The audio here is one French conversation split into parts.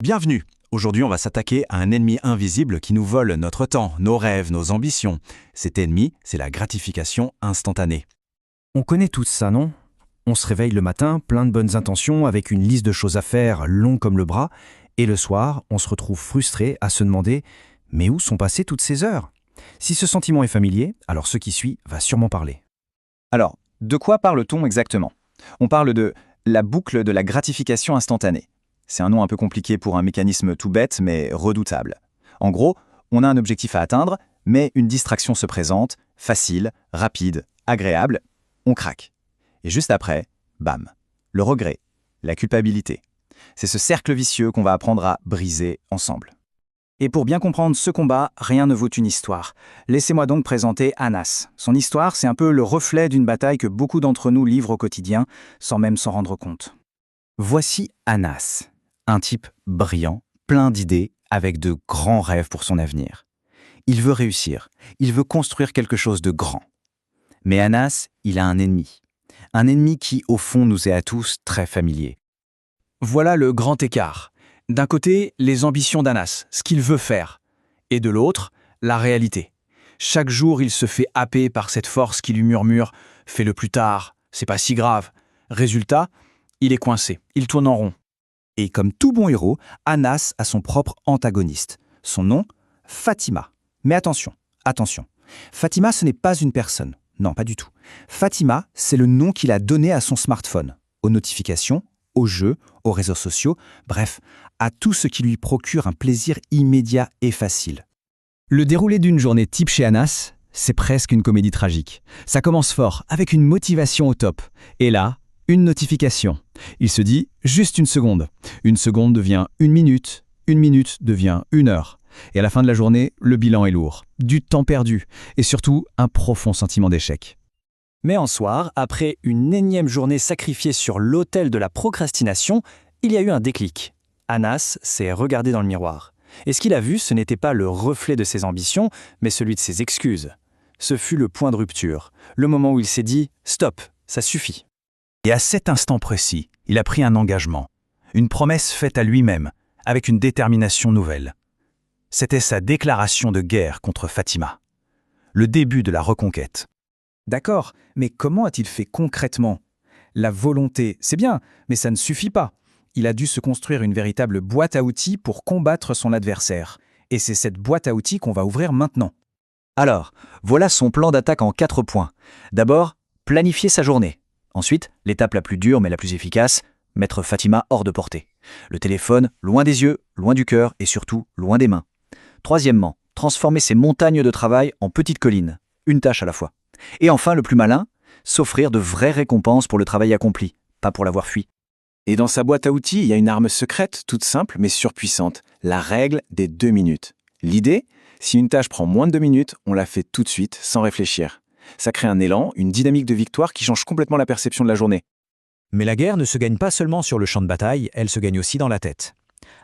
Bienvenue! Aujourd'hui, on va s'attaquer à un ennemi invisible qui nous vole notre temps, nos rêves, nos ambitions. Cet ennemi, c'est la gratification instantanée. On connaît tous ça, non? On se réveille le matin, plein de bonnes intentions, avec une liste de choses à faire longue comme le bras, et le soir, on se retrouve frustré à se demander « Mais où sont passées toutes ces heures ?» Si ce sentiment est familier, alors ce qui suit va sûrement parler. Alors, de quoi parle-t-on exactement? On parle de la boucle de la gratification instantanée. C'est un nom un peu compliqué pour un mécanisme tout bête, mais redoutable. En gros, on a un objectif à atteindre, mais une distraction se présente, facile, rapide, agréable, on craque. Et juste après, bam, le regret, la culpabilité. C'est ce cercle vicieux qu'on va apprendre à briser ensemble. Et pour bien comprendre ce combat, rien ne vaut une histoire. Laissez-moi donc présenter Anas. Son histoire, c'est un peu le reflet d'une bataille que beaucoup d'entre nous livrent au quotidien, sans même s'en rendre compte. Voici Anas, un type brillant, plein d'idées, avec de grands rêves pour son avenir. Il veut réussir, il veut construire quelque chose de grand. Mais Anas, il a un ennemi qui, au fond, nous est à tous très familier. Voilà le grand écart. D'un côté, les ambitions d'Anas, ce qu'il veut faire. Et de l'autre, la réalité. Chaque jour, il se fait happer par cette force qui lui murmure « Fais-le plus tard, c'est pas si grave ». Résultat, il est coincé, il tourne en rond. Et comme tout bon héros, Anas a son propre antagoniste. Son nom, Fatima. Mais attention, Fatima, ce n'est pas une personne. Non, pas du tout. Fatima, c'est le nom qu'il a donné à son smartphone, aux notifications, aux jeux, aux réseaux sociaux, bref, à tout ce qui lui procure un plaisir immédiat et facile. Le déroulé d'une journée type chez Anas, c'est presque une comédie tragique. Ça commence fort, avec une motivation au top. Et là, une notification. Il se dit juste une seconde. Une seconde devient une minute devient une heure. Et à la fin de la journée, le bilan est lourd. Du temps perdu et surtout un profond sentiment d'échec. Mais un soir, après une énième journée sacrifiée sur l'autel de la procrastination, il y a eu un déclic. Anas s'est regardé dans le miroir. Et ce qu'il a vu, ce n'était pas le reflet de ses ambitions, mais celui de ses excuses. Ce fut le point de rupture, le moment où il s'est dit « Stop, ça suffit ». Et à cet instant précis, il a pris un engagement, une promesse faite à lui-même, avec une détermination nouvelle. C'était sa déclaration de guerre contre Fatima. Le début de la reconquête. D'accord, mais comment a-t-il fait concrètement? La volonté, c'est bien, mais ça ne suffit pas. Il a dû se construire une véritable boîte à outils pour combattre son adversaire. Et c'est cette boîte à outils qu'on va ouvrir maintenant. Alors, voilà son plan d'attaque en 4 points. D'abord, planifier sa journée. Ensuite, l'étape la plus dure mais la plus efficace, mettre Fatima hors de portée. Le téléphone, loin des yeux, loin du cœur et surtout, loin des mains. Troisièmement, transformer ses montagnes de travail en petites collines, une tâche à la fois. Et enfin, le plus malin, s'offrir de vraies récompenses pour le travail accompli, pas pour l'avoir fui. Et dans sa boîte à outils, il y a une arme secrète, toute simple mais surpuissante, la règle des 2 minutes. L'idée, si une tâche prend moins de 2 minutes, on la fait tout de suite, sans réfléchir. Ça crée un élan, une dynamique de victoire qui change complètement la perception de la journée. Mais la guerre ne se gagne pas seulement sur le champ de bataille, elle se gagne aussi dans la tête.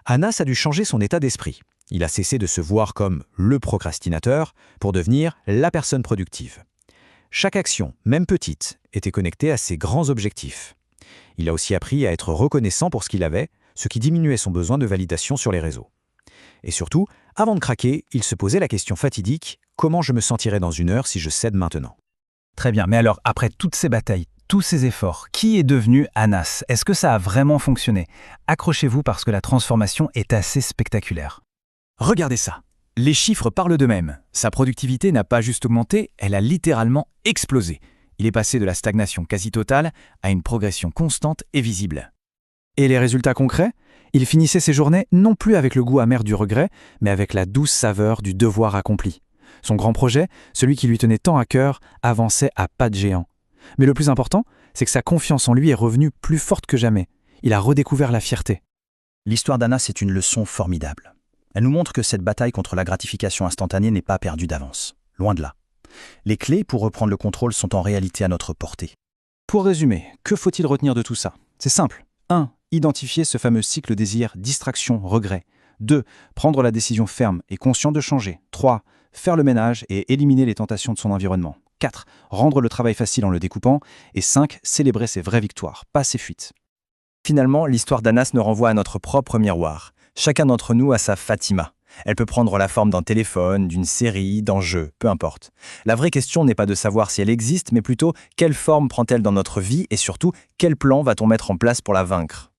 Anas a dû changer son état d'esprit. Il a cessé de se voir comme le procrastinateur pour devenir la personne productive. Chaque action, même petite, était connectée à ses grands objectifs. Il a aussi appris à être reconnaissant pour ce qu'il avait, ce qui diminuait son besoin de validation sur les réseaux. Et surtout, avant de craquer, il se posait la question fatidique « Comment je me sentirais dans une heure si je cède maintenant ?» Très bien, mais alors, après toutes ces batailles, tous ces efforts, qui est devenu Anas? Est-ce que ça a vraiment fonctionné? Accrochez-vous parce que la transformation est assez spectaculaire. Regardez ça. Les chiffres parlent d'eux-mêmes. Sa productivité n'a pas juste augmenté, elle a littéralement explosé. Il est passé de la stagnation quasi totale à une progression constante et visible. Et les résultats concrets? Il finissait ses journées non plus avec le goût amer du regret, mais avec la douce saveur du devoir accompli. Son grand projet, celui qui lui tenait tant à cœur, avançait à pas de géant. Mais le plus important, c'est que sa confiance en lui est revenue plus forte que jamais. Il a redécouvert la fierté. L'histoire d'Anas est une leçon formidable. Elle nous montre que cette bataille contre la gratification instantanée n'est pas perdue d'avance. Loin de là. Les clés pour reprendre le contrôle sont en réalité à notre portée. Pour résumer, que faut-il retenir de tout ça? C'est simple. 1. Identifier ce fameux cycle désir, distraction, regret. 2. Prendre la décision ferme et conscient de changer. 3. Faire le ménage et éliminer les tentations de son environnement. 4. Rendre le travail facile en le découpant. Et 5. Célébrer ses vraies victoires, pas ses fuites. Finalement, l'histoire d'Anas nous renvoie à notre propre miroir. Chacun d'entre nous a sa Fatima. Elle peut prendre la forme d'un téléphone, d'une série, d'un jeu, peu importe. La vraie question n'est pas de savoir si elle existe, mais plutôt quelle forme prend-elle dans notre vie et surtout quel plan va-t-on mettre en place pour la vaincre.